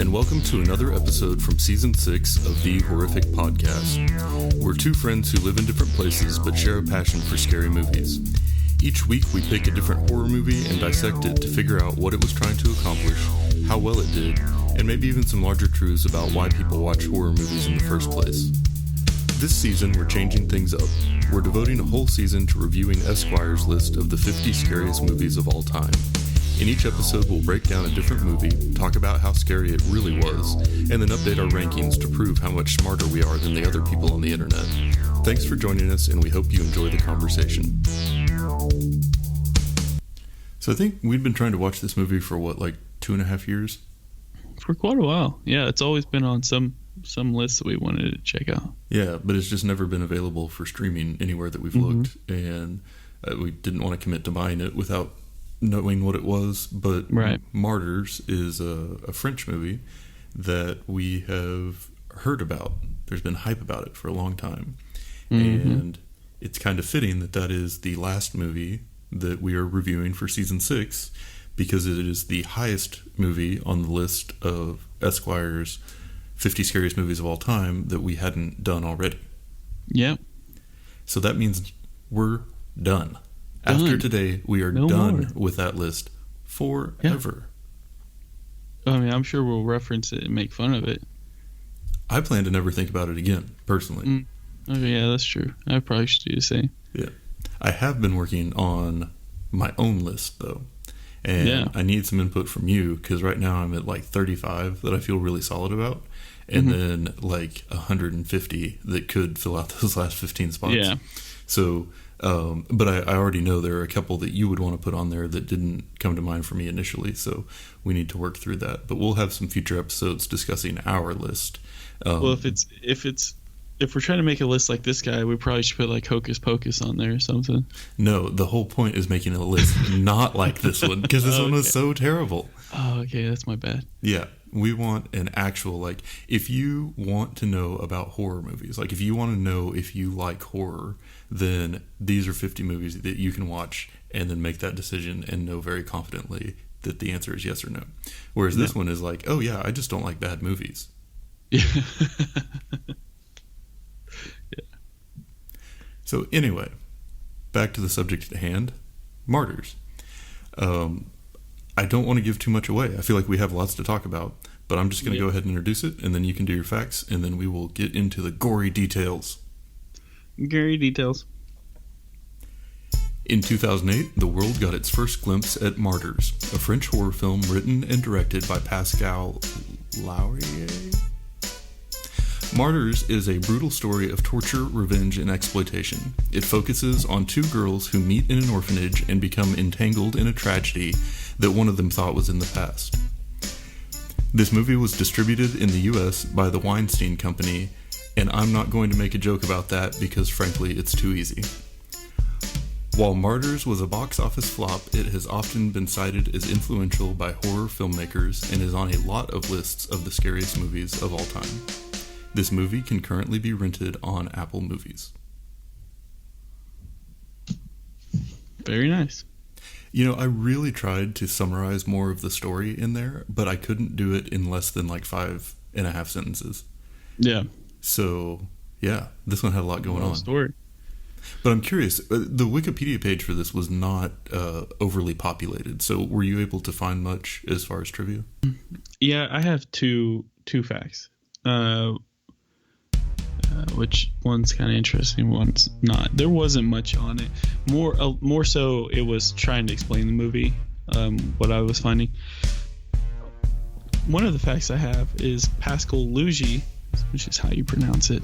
and welcome to another episode from Season 6 of The Horrific Podcast. We're two friends who live in different places but share a passion for scary movies. Each week we pick a different horror movie and dissect it to figure out what it was trying to accomplish, how well it did, and maybe even some larger truths about why people watch horror movies in the first place. This season we're changing things up. We're devoting a whole season to reviewing Esquire's list of the 50 scariest movies of all time. In each episode, we'll break down a different movie, talk about how scary it really was, and then update our rankings to prove how much smarter we are than the other people on the internet. Thanks for joining us, and we hope you enjoy the conversation. So I think we'd been trying to watch this movie for, 2.5 years? For quite a while. Yeah, it's always been on some lists that we wanted to check out. Yeah, but it's just never been available for streaming anywhere that we've looked, and we didn't want to commit to buying it without knowing what it was. But right. Martyrs is a French movie that we have heard about. There's been hype about it for a long time, and it's kind of fitting that is the last movie that we are reviewing for Season 6, because it is the highest movie on the list of Esquire's 50 scariest movies of all time that we hadn't done already. Yep. So that means we're done. After today, we are done with that list forever. Yeah. I mean, I'm sure we'll reference it and make fun of it. I plan to never think about it again, personally. Okay, yeah, that's true. I probably should do the same. Yeah. I have been working on my own list, though. And I need some input from you, because right now I'm at 35 that I feel really solid about. And then 150 that could fill out those last 15 spots. Yeah. So, but I already know there are a couple that you would want to put on there that didn't come to mind for me initially. So we need to work through that. But we'll have some future episodes discussing our list. Well, if we're trying to make a list like this guy, we probably should put Hocus Pocus on there or something. No, the whole point is making a list not like this one, because this one was so terrible. Oh, okay, that's my bad. Yeah, we want an actual, if you want to know about horror movies, if you want to know if you like horror, then these are 50 movies that you can watch and then make that decision and know very confidently that the answer is yes or no. Whereas this one is oh yeah, I just don't like bad movies. Yeah. So anyway, back to the subject at hand, Martyrs. I don't want to give too much away. I feel like we have lots to talk about, but I'm just going to go ahead and introduce it, and then you can do your facts, and then we will get into the gory details. Gory details. In 2008, the world got its first glimpse at Martyrs, a French horror film written and directed by Pascal Laurier. Martyrs is a brutal story of torture, revenge, and exploitation. It focuses on two girls who meet in an orphanage and become entangled in a tragedy that one of them thought was in the past. This movie was distributed in the US by the Weinstein Company, and I'm not going to make a joke about that because frankly it's too easy. While Martyrs was a box office flop, it has often been cited as influential by horror filmmakers and is on a lot of lists of the scariest movies of all time. This movie can currently be rented on Apple Movies. Very nice. I really tried to summarize more of the story in there, but I couldn't do it in less than 5.5 sentences. Yeah. So, yeah, this one had a lot going on. Story. But I'm curious, the Wikipedia page for this was not overly populated, so were you able to find much as far as trivia? Yeah, I have two facts. Which one's kind of interesting, one's not. There wasn't much on it. More so, it was trying to explain the movie, what I was finding. One of the facts I have is Pascal Luigi, which is how you pronounce it.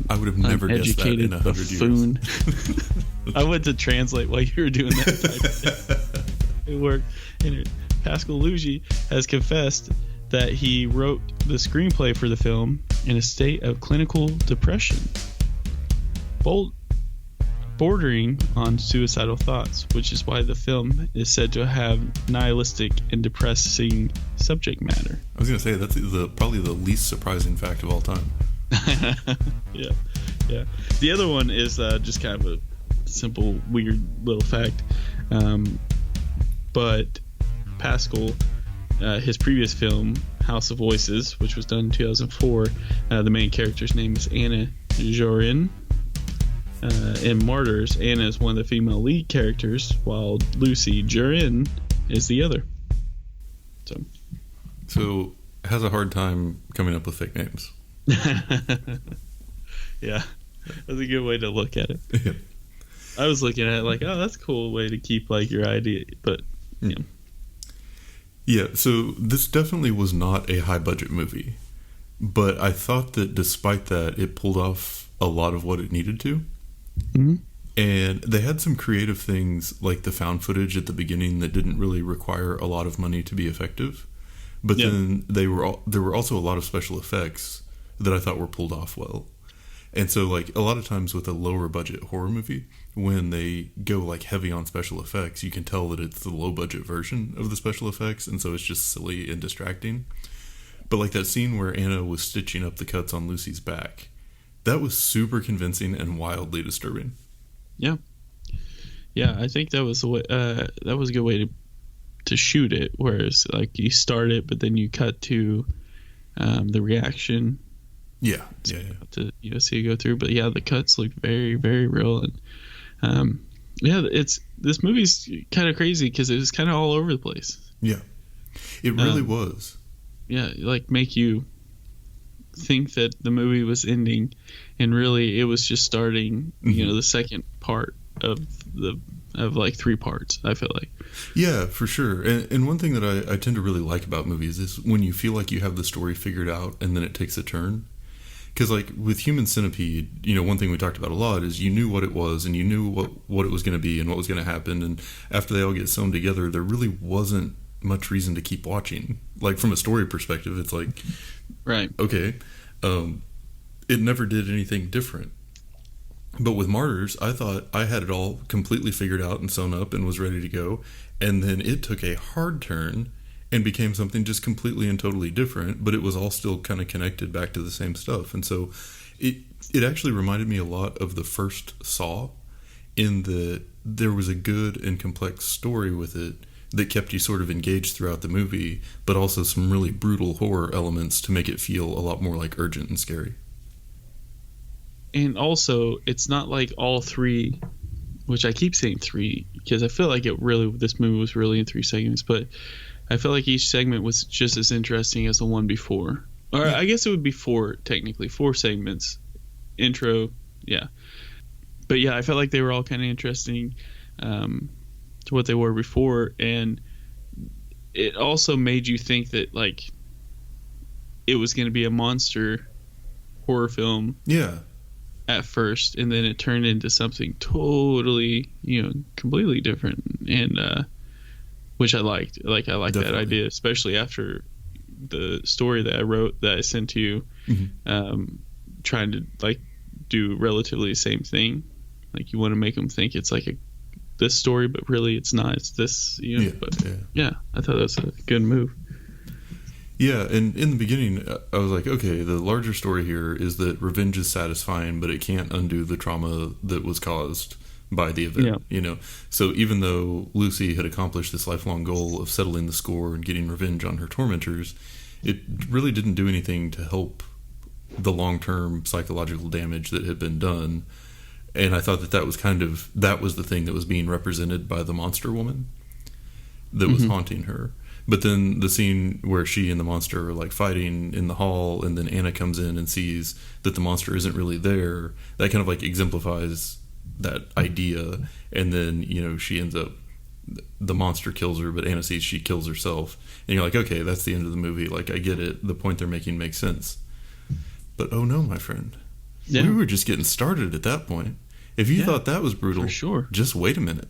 I would have never guessed that in 100 years. I went to translate while you were doing that. It worked. And Pascal Luigi has confessed that he wrote the screenplay for the film in a state of clinical depression, bordering on suicidal thoughts, which is why the film is said to have nihilistic and depressing subject matter. I was going to say, that's probably the least surprising fact of all time. Yeah. The other one is just kind of a simple, weird little fact. But Pascal, his previous film House of Voices, which was done in 2004. The main character's name is Anna Jorin. In Martyrs, Anna is one of the female lead characters, while Lucy Jorin is the other. So has a hard time coming up with fake names. Yeah, that's a good way to look at it. Yeah. I was looking at it like, oh, that's a cool way to keep like your idea, but yeah. Yeah, so this definitely was not a high budget movie, but I thought that despite that, it pulled off a lot of what it needed to. Mm-hmm. And they had some creative things like the found footage at the beginning that didn't really require a lot of money to be effective. But then there were also a lot of special effects that I thought were pulled off well. And so like a lot of times with a lower budget horror movie, when they go like heavy on special effects, you can tell that it's the low budget version of the special effects, and so it's just silly and distracting. But like that scene where Anna was stitching up the cuts on Lucy's back, that was super convincing and wildly disturbing. Yeah, I think that was that was a good way to shoot it. Whereas like you start it, but then you cut to the reaction. Yeah. To see it go through. But yeah, the cuts look very, very real, and this movie's kind of crazy because it was kind of all over the place. Yeah, it really was. Yeah, like make you think that the movie was ending, and really it was just starting. Mm-hmm. The second part of like 3 parts. I feel like. Yeah, for sure. And one thing that I tend to really like about movies is when you feel like you have the story figured out and then it takes a turn. Because like with Human Centipede, one thing we talked about a lot is you knew what it was and you knew what it was going to be and what was going to happen. And after they all get sewn together, there really wasn't much reason to keep watching. Like from a story perspective, it's like, right, okay, it never did anything different. But with Martyrs, I thought I had it all completely figured out and sewn up and was ready to go. And then it took a hard turn and became something just completely and totally different, but it was all still kind of connected back to the same stuff. And so it actually reminded me a lot of the first Saw, in that there was a good and complex story with it that kept you sort of engaged throughout the movie, but also some really brutal horror elements to make it feel a lot more like urgent and scary. And also, it's not like all 3, which I keep saying 3 because I feel like this movie was really in 3 segments, but I feel like each segment was just as interesting as the one before. Or I guess it would be 4, technically. 4 segments. Intro, yeah. But yeah, I felt like they were all kind of interesting to what they were before. And it also made you think that, like, it was going to be a monster horror film. Yeah. At first. And then it turned into something totally, completely different. And, which I liked. I liked Definitely. that idea, especially after the story that I wrote that I sent to you, trying to like do relatively the same thing. Like you want to make them think it's like this story, but really it's not. It's this, But yeah, I thought that was a good move. Yeah, and in the beginning, I was like, okay, the larger story here is that revenge is satisfying, but it can't undo the trauma that was caused by the event, So even though Lucy had accomplished this lifelong goal of settling the score and getting revenge on her tormentors, it really didn't do anything to help the long-term psychological damage that had been done. And I thought that was the thing that was being represented by the monster woman that was haunting her. But then the scene where she and the monster are like fighting in the hall, and then Anna comes in and sees that the monster isn't really there, that kind of like exemplifies that idea. And then she ends up, the monster kills her, but Anna sees she kills herself, and you're like, okay, that's the end of the movie. Like, I get it, the point they're making makes sense. But oh no, my friend, we were just getting started at that point. If you thought that was brutal, for sure, just wait a minute.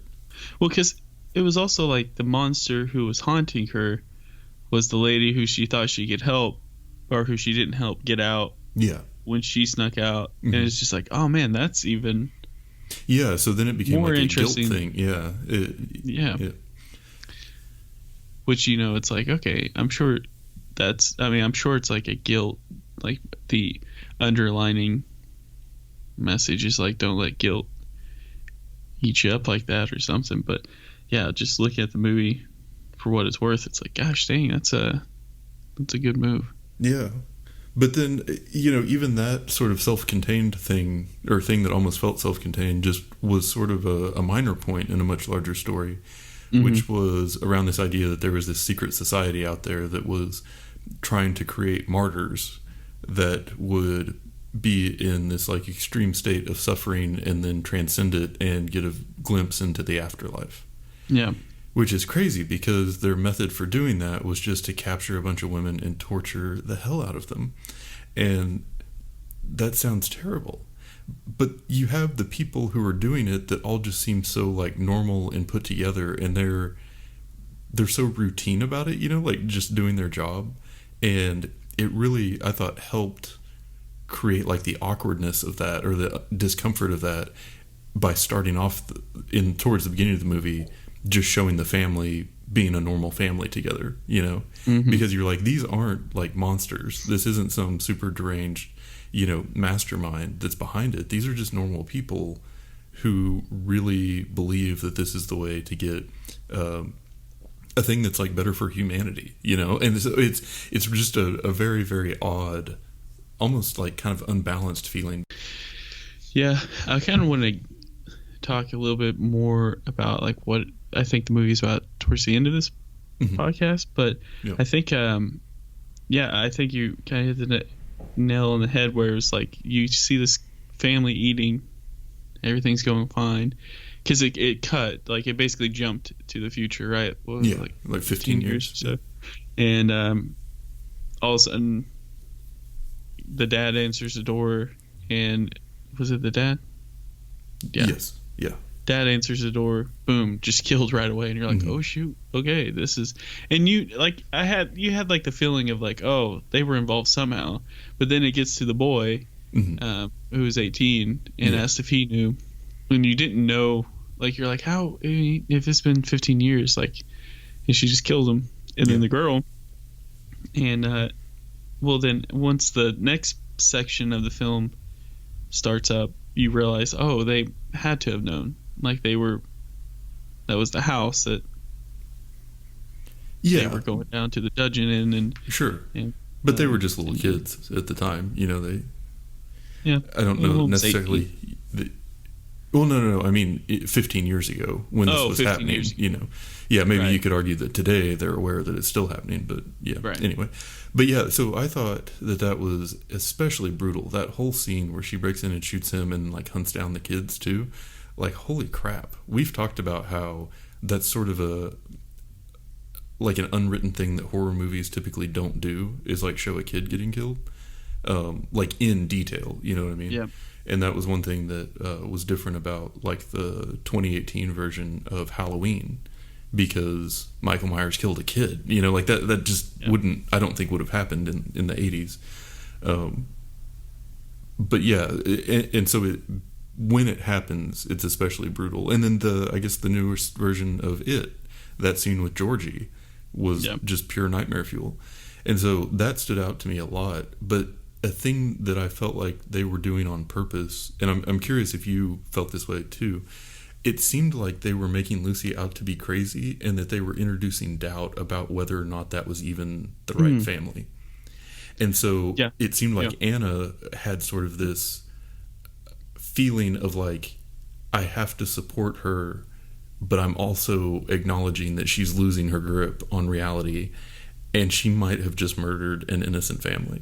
Well, because it was also like the monster who was haunting her was the lady who she thought she could help, or who she didn't help get out when she snuck out. And it's just like, oh man, that's even so then it became more like a guilt thing. Yeah. Which, it's like, okay, I'm sure it's like a guilt, like the underlining message is like, don't let guilt eat you up like that or something. But yeah, just looking at the movie for what it's worth, it's like, gosh dang, that's It's a good move. Yeah. But then, even that sort of self-contained thing, or thing that almost felt self-contained, just was sort of a minor point in a much larger story, which was around this idea that there was this secret society out there that was trying to create martyrs that would be in this like extreme state of suffering and then transcend it and get a glimpse into the afterlife. Yeah. Which is crazy because their method for doing that was just to capture a bunch of women and torture the hell out of them. And that sounds terrible. But you have the people who are doing it that all just seem so like normal and put together, and they're so routine about it, like just doing their job. And it really, I thought, helped create like the awkwardness of that or the discomfort of that by starting off towards the beginning of the movie just showing the family being a normal family together, because you're like, these aren't like monsters. This isn't some super deranged, mastermind that's behind it. These are just normal people who really believe that this is the way to get a thing that's like better for humanity, and so it's just a very, very odd, almost like kind of unbalanced feeling. Yeah, I kind of want to talk a little bit more about like what I think the movie's about towards the end of this podcast, but yeah. I think I think you kind of hit the nail on the head where it's like you see this family eating, everything's going fine, because it cut, like it basically jumped to the future, right? What was it, like 15 years or so. And all of a sudden the dad answers the door, and was it the dad? Yeah. Yes. Yeah. Dad answers the door, boom, just killed right away, and you're like, oh shoot, okay, this is, and you like, you had like the feeling of like, oh, they were involved somehow, but then it gets to the boy, who was 18, and asked if he knew, when you didn't know, like you're like, how, if it's been 15 years, like, and she just killed him, and then the girl, and well then once the next section of the film starts up, you realize, oh, they had to have known. Like that was the house that they were going down to the dungeon in, and sure. But they were just little kids at the time, they. Yeah. I don't know necessarily. No. I mean, 15 years ago when this was happening, Yeah, maybe you could argue that today they're aware that it's still happening, but anyway. But yeah, so I thought that was especially brutal. That whole scene where she breaks in and shoots him and like hunts down the kids too. Like, holy crap. We've talked about how that's sort of an unwritten thing that horror movies typically don't do, is like show a kid getting killed, like in detail, you know what I mean? Yeah. And that was one thing that was different about like the 2018 version of Halloween, because Michael Myers killed a kid, like that just wouldn't, I don't think would have happened in the 80s. But yeah, and so when it happens, it's especially brutal. And then I guess the newest version of it, that scene with Georgie, was just pure nightmare fuel. And so that stood out to me a lot. But a thing that I felt like they were doing on purpose, and I'm curious if you felt this way too, it seemed like they were making Lucy out to be crazy, and that they were introducing doubt about whether or not that was even the right family. And so it seemed like Anna had sort of this feeling of like, I have to support her, but I'm also acknowledging that she's losing her grip on reality, and she might have just murdered an innocent family.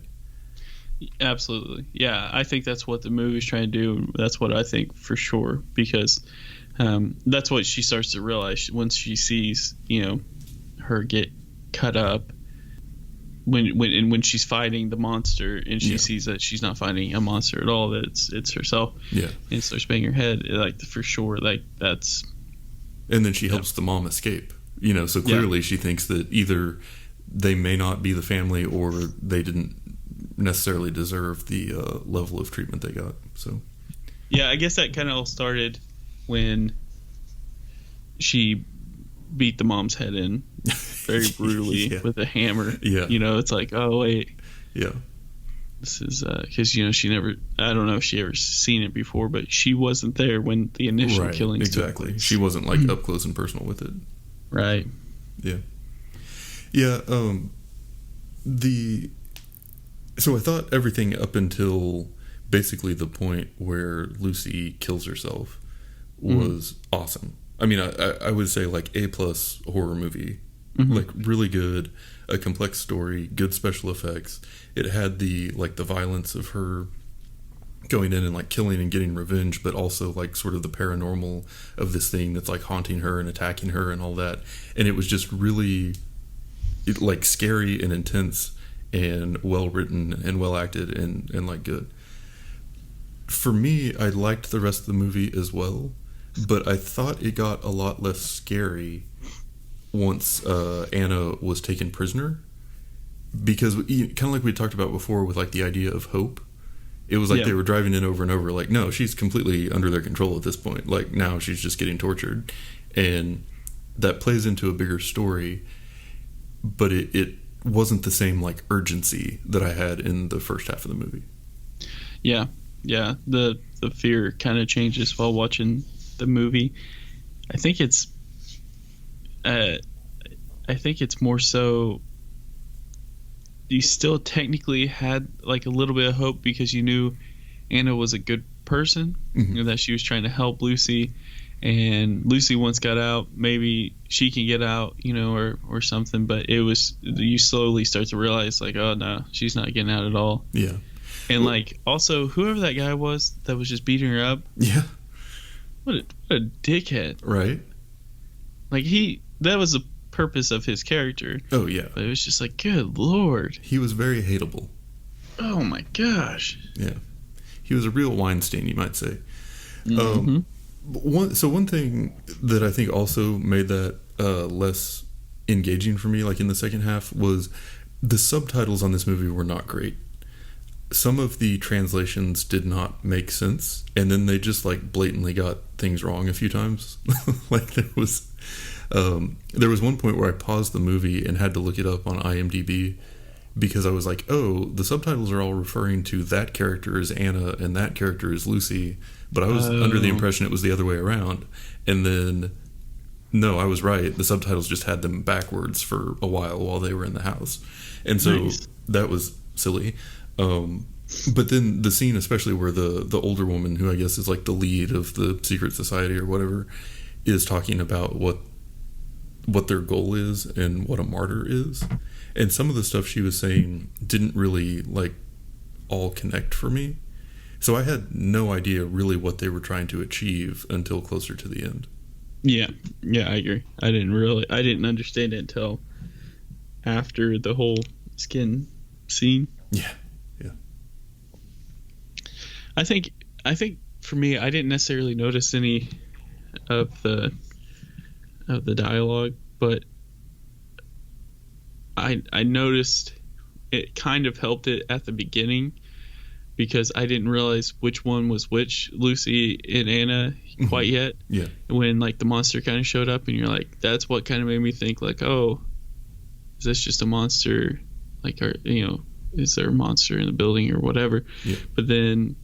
Absolutely. Yeah, I think that's what the movie's trying to do. That's what I think for sure, because that's what she starts to realize once she sees, her get cut up when she's fighting the monster, and she sees that she's not fighting a monster at all, that it's herself. Yeah. And starts banging her head, like, for sure, like, that's. And then she helps the mom escape, so clearly she thinks that either they may not be the family, or they didn't necessarily deserve the level of treatment they got. So yeah, I guess that kind of all started when she beat the mom's head in very brutally with a hammer. It's like, oh wait, this is because she never, I don't know if she ever seen it before, but she wasn't there when the initial killings took place. She wasn't like up close and personal with it. Right. Yeah. So I thought everything up until basically the point where Lucy kills herself was awesome. I mean, I would say like A+ horror movie, like really good, a complex story, good special effects. It had the violence of her going in and like killing and getting revenge, but also like sort of the paranormal of this thing that's like haunting her and attacking her and all that. And it was just really like scary and intense and well written and well acted and like good. For me, I liked the rest of the movie as well, but I thought it got a lot less scary once Anna was taken prisoner, because kind of like we talked about before with like the idea of hope. It was like they were driving in over and over, like, no, she's completely under their control at this point. Like, now she's just getting tortured. And that plays into a bigger story, but it wasn't the same, like, urgency that I had in the first half of the movie. Yeah. The fear kind of changes while watching the movie. I think it's more so you still technically had like a little bit of hope because you knew Anna was a good person, and that she was trying to help Lucy, and Lucy once got out, maybe she can get out, or something. But it was, you slowly start to realize like, oh no, she's not getting out at all. Yeah. And like also whoever that guy was that was just beating her up. Yeah. What a dickhead. Right. Like that was the purpose of his character. Oh yeah. But it was just like, good Lord. He was very hateable. Oh my gosh. Yeah. He was a real Weinstein, you might say. One thing that I think also made that less engaging for me, like in the second half, was the subtitles on this movie were not great. Some of the translations did not make sense, and then they just like blatantly got things wrong a few times. Like there was one point where I paused the movie and had to look it up on IMDb because I was like, oh, the subtitles are all referring to that character as Anna and that character as Lucy, but I was under the impression it was the other way around. And then, no, I was right. The subtitles just had them backwards for a while they were in the house. And so that was silly. But then the scene, especially where the older woman, who I guess is like the lead of the secret society or whatever, is talking about what their goal is and what a martyr is. And some of the stuff she was saying didn't really like all connect for me. So I had no idea really what they were trying to achieve until closer to the end. Yeah, I agree. I didn't understand it until after the whole skin scene. Yeah. I think for me, I didn't necessarily notice any of the dialogue, but I noticed it kind of helped it at the beginning because I didn't realize which one was which, Lucy and Anna, quite yet. Yeah. When like the monster kind of showed up, and you're like, that's what kind of made me think like, oh, is this just a monster? Like, is there a monster in the building or whatever? Yeah. But then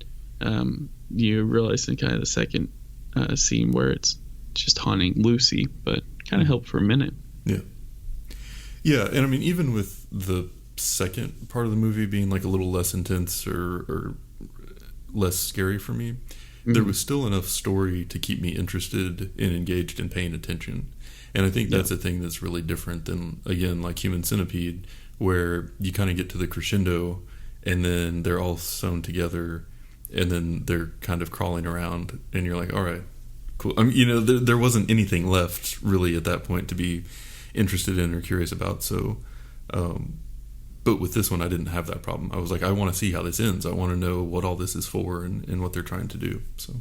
you realize in kind of the second scene where it's just haunting Lucy, but kind of helped for a minute. Yeah, and I mean, even with the second part of the movie being like a little less intense or less scary for me, there was still enough story to keep me interested and engaged and paying attention. And I think that's a thing that's really different than, again, like Human Centipede, where you kind of get to the crescendo and then they're all sewn together and then they're kind of crawling around and you're like, all right, cool. I mean, there wasn't anything left really at that point to be interested in or curious about. So, but with this one, I didn't have that problem. I was like, I want to see how this ends. I want to know what all this is for and what they're trying to do. So,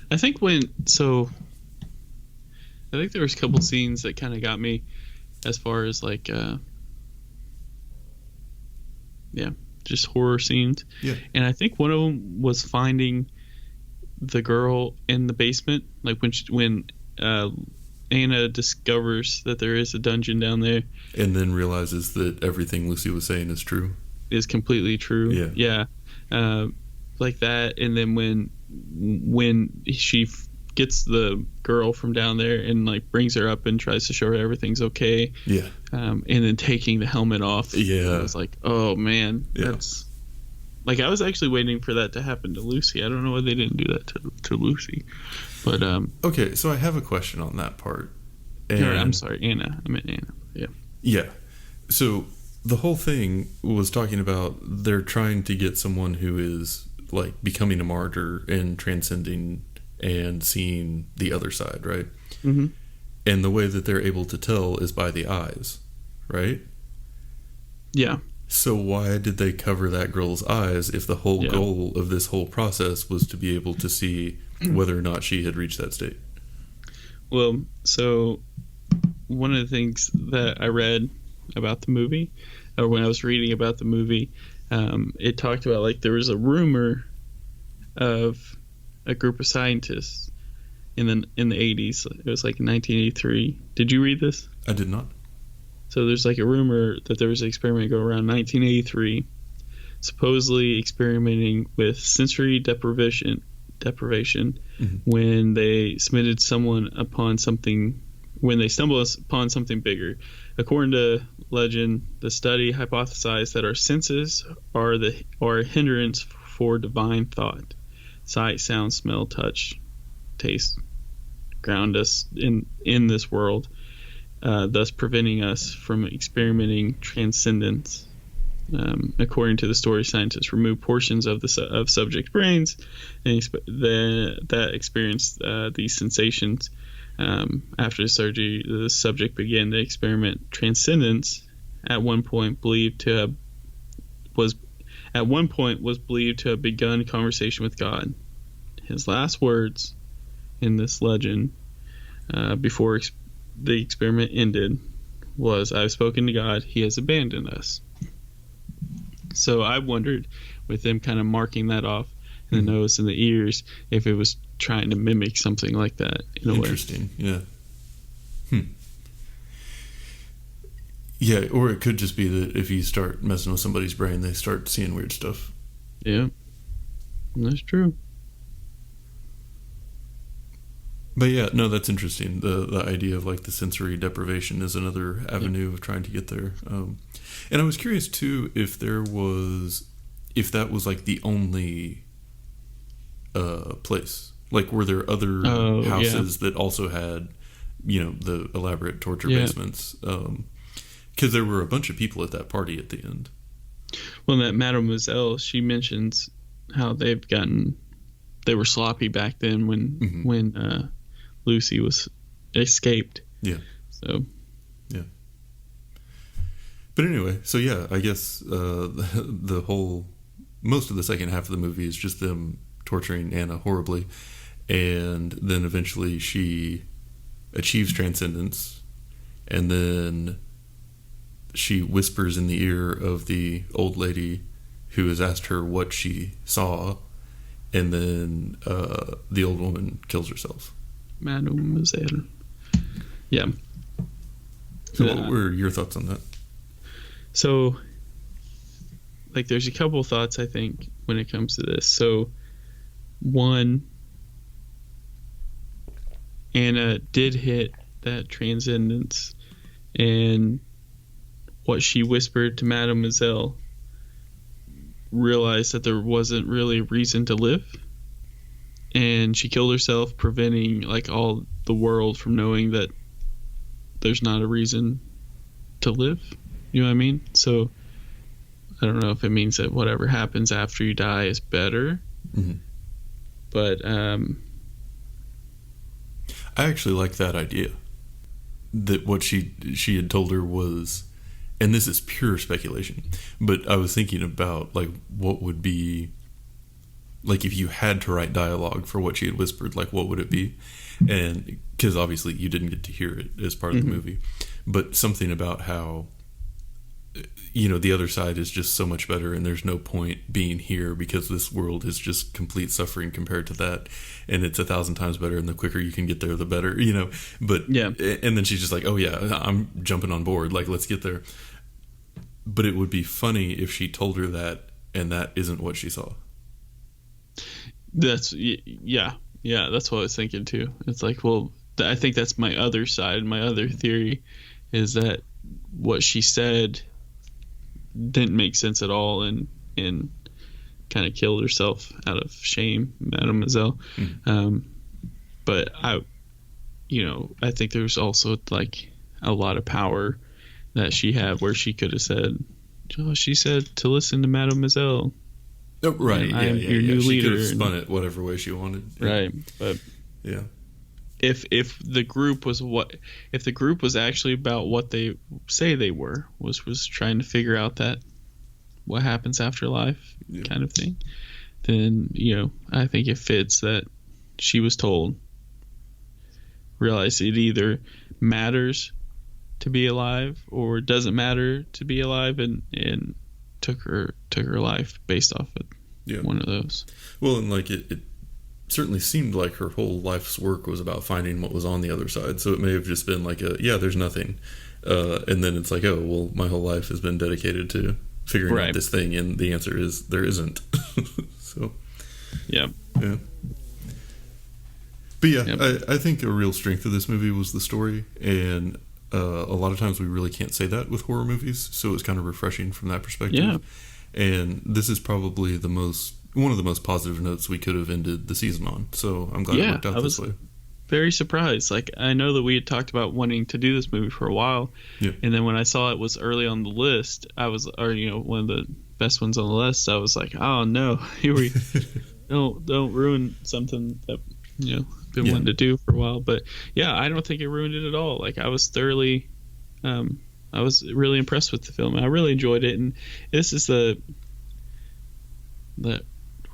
I think there was a couple scenes that kind of got me as far as like, just horror scenes. Yeah. And I think one of them was finding the girl in the basement, like when Anna discovers that there is a dungeon down there, and then realizes that everything Lucy was saying is true. Is completely true. Yeah. Like that, and then when she gets the girl from down there and like brings her up and tries to show her everything's okay. Yeah. And then taking the helmet off. Yeah. I was like, oh man, Yeah. that's like, I was actually waiting for that to happen to Lucy. I don't know why they didn't do that to Lucy. But okay, so I have a question on that part. I'm sorry, Anna. I meant Anna. Yeah. Yeah. So the whole thing was talking about they're trying to get someone who is like becoming a martyr and transcending and seeing the other side, right? Mm-hmm. And the way that they're able to tell is by the eyes, right? Yeah. So why did they cover that girl's eyes if the whole goal of this whole process was to be able to see whether or not she had reached that state? Well, so one of the things that I read about the movie, or when I was reading about the movie, it talked about like there was a rumor of a group of scientists in the 80s. It was like in 1983. Did you read this? I did not. So there's like a rumor that there was an experiment going around 1983, supposedly experimenting with sensory deprivation when they submitted someone upon something, when they stumble upon something bigger. According to legend, the study hypothesized that our senses are a hindrance for divine thought. Sight, sound, smell, touch, taste ground us in this world, thus preventing us from experimenting transcendence. According to the story, scientists removed portions of subject brains and that experienced these sensations. After the surgery, the subject began to experiment transcendence. At one point, was believed to have begun conversation with God. His last words in this legend, before the experiment ended, was, "I've spoken to God. He has abandoned us." So I wondered, with them kind of marking that off in the nose and the ears, if it was trying to mimic something like that in a way. Interesting, yeah. Yeah, or it could just be that if you start messing with somebody's brain, they start seeing weird stuff. Yeah, that's true. But yeah, no, that's interesting. The idea of like the sensory deprivation is another avenue of trying to get there. And I was curious too if that was like the only place. Like, were there other houses that also had, the elaborate torture basements? Because there were a bunch of people at that party at the end. Well, that Mademoiselle, she mentions how they were sloppy back then when Lucy was escaped. Yeah. So. Yeah. But anyway, so yeah, I guess the whole, most of the second half of the movie is just them torturing Anna horribly, and then eventually she achieves transcendence, and then she whispers in the ear of the old lady who has asked her what she saw, and then the old woman kills herself. Mademoiselle. Yeah. So what were your thoughts on that? So, like, there's a couple thoughts, I think, when it comes to this. So, one, Anna did hit that transcendence, and what she whispered to Mademoiselle realized that there wasn't really a reason to live, and she killed herself, preventing like all the world from knowing that there's not a reason to live. You know what I mean? So I don't know if it means that whatever happens after you die is better. Mm-hmm. But I actually like that idea, that what she had told her was, and this is pure speculation, but I was thinking about like what would be, like if you had to write dialogue for what she had whispered, like what would it be? And because obviously you didn't get to hear it as part of the movie, but something about how, the other side is just so much better, and there's no point being here because this world is just complete suffering compared to that, and it's 1,000 times better, and the quicker you can get there, the better, But yeah, and then she's just like, "Oh yeah, I'm jumping on board. Like, let's get there." But it would be funny if she told her that, and that isn't what she saw. Yeah, Yeah, that's what I was thinking too. It's like, well, I think that's my other side. My other theory is that what she said didn't make sense at all, and kind of killed herself out of shame, Mademoiselle. But I think there's also like a lot of power that she had, where she could have said, "Oh, she said to listen to Mademoiselle." Oh, right. I am your new she leader. could have spun it whatever way she wanted. Right, but yeah. If the group was actually about what they say they were, was trying to figure out that what happens after life kind of thing, then I think it fits that she was told, realize it either matters to be alive or doesn't matter to be alive, and took her life based off of one of those. Well, and like it certainly seemed like her whole life's work was about finding what was on the other side. So it may have just been like there's nothing. And then it's like, oh, well, my whole life has been dedicated to figuring out this thing. And the answer is there isn't. So, yeah. But I think a real strength of this movie was the story. And a lot of times we really can't say that with horror movies. So it was kind of refreshing from that perspective. Yeah. And this is probably one of the most positive notes we could have ended the season on. So I'm glad it worked out this way. Very surprised. Like, I know that we had talked about wanting to do this movie for a while, and then when I saw it was early on the list, one of the best ones on the list, I was like, oh no, here we don't ruin something that been wanting to do for a while. But I don't think it ruined it at all. Like, I was thoroughly I was really impressed with the film. I really enjoyed it, and this is the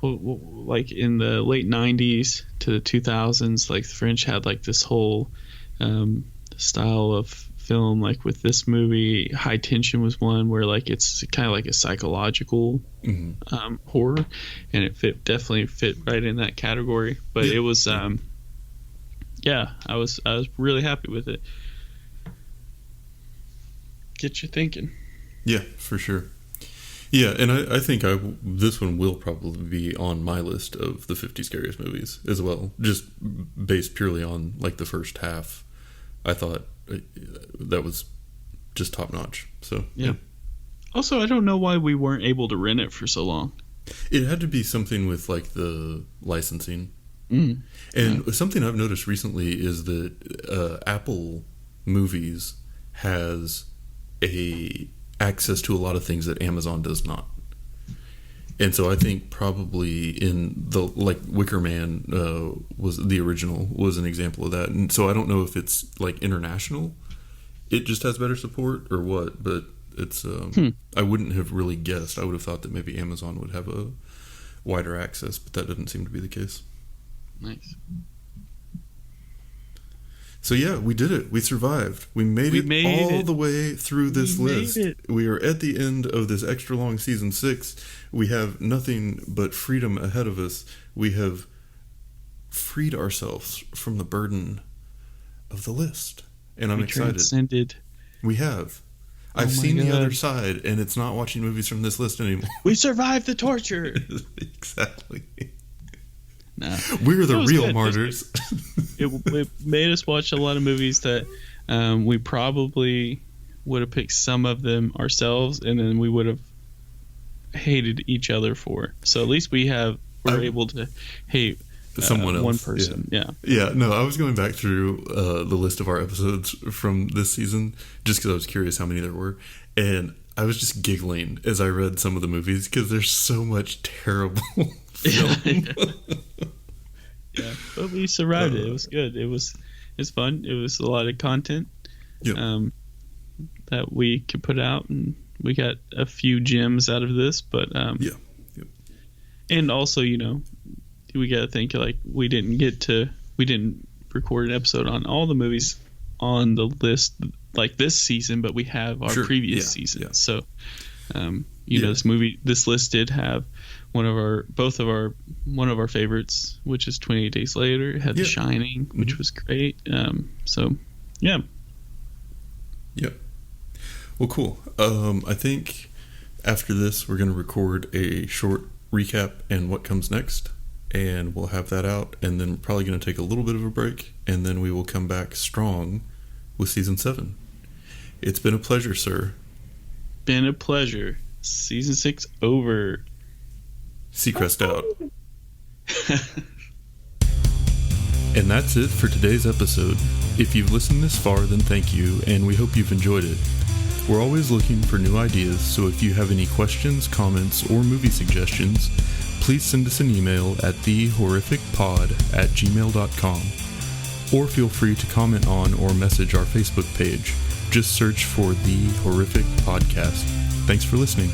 like in the late 90s to the 2000s, like the French had like this whole style of film. Like with this movie, High Tension was one where like it's kind of like a psychological horror, and it definitely fit right in that category. But it was I was really happy with it. Get you thinking. Yeah, for sure. Yeah, and I think this one will probably be on my list of the 50 scariest movies as well, just based purely on like the first half. I thought that was just top notch. So yeah. Also, I don't know why we weren't able to rent it for so long. It had to be something with like the licensing. And something I've noticed recently is that Apple Movies has access to a lot of things that Amazon does not. And so I think probably in the like Wicker Man was the original was an example of that. And so I don't know if it's like international, it just has better support or what, but it's I wouldn't have really guessed. I would have thought that maybe Amazon would have a wider access, but that doesn't seem to be the case. Nice. So yeah, we did it. We survived. We made it all the way through this list. We are at the end of this extra long season 6. We have nothing but freedom ahead of us. We have freed ourselves from the burden of the list. And I'm excited. Transcended. We have. I've seen the other side, and it's not watching movies from this list anymore. We survived the torture. Exactly. No. We're the real martyrs. It made us watch a lot of movies that we probably would have picked some of them ourselves, and then we would have hated each other for. So at least we're able to hate someone else, one person. Yeah. No, I was going back through the list of our episodes from this season just because I was curious how many there were, and I was just giggling as I read some of the movies because there's so much terrible film. Yeah, but we survived it. It was good. It's fun. It was a lot of content that we could put out, and we got a few gems out of this. But and also, we got to think like we didn't record an episode on all the movies on the list like this season, but we have our previous season. Yeah. So, this list did have one of our favorites, which is 28 Days Later. It had The Shining, which was great. So, yeah. Yeah. Well, cool. I think after this, we're going to record a short recap and what comes next. and we'll have that out, and then we're probably going to take a little bit of a break, and then we will come back strong with Season 7. It's been a pleasure, sir. Been a pleasure. Season 6 over. Seacrest out. And that's it for today's episode. If you've listened this far, then thank you, and we hope you've enjoyed it. We're always looking for new ideas, so if you have any questions, comments, or movie suggestions, please send us an email at thehorrificpod@gmail.com, or feel free to comment on or message our Facebook page. Just search for The Horrific Podcast. Thanks for listening.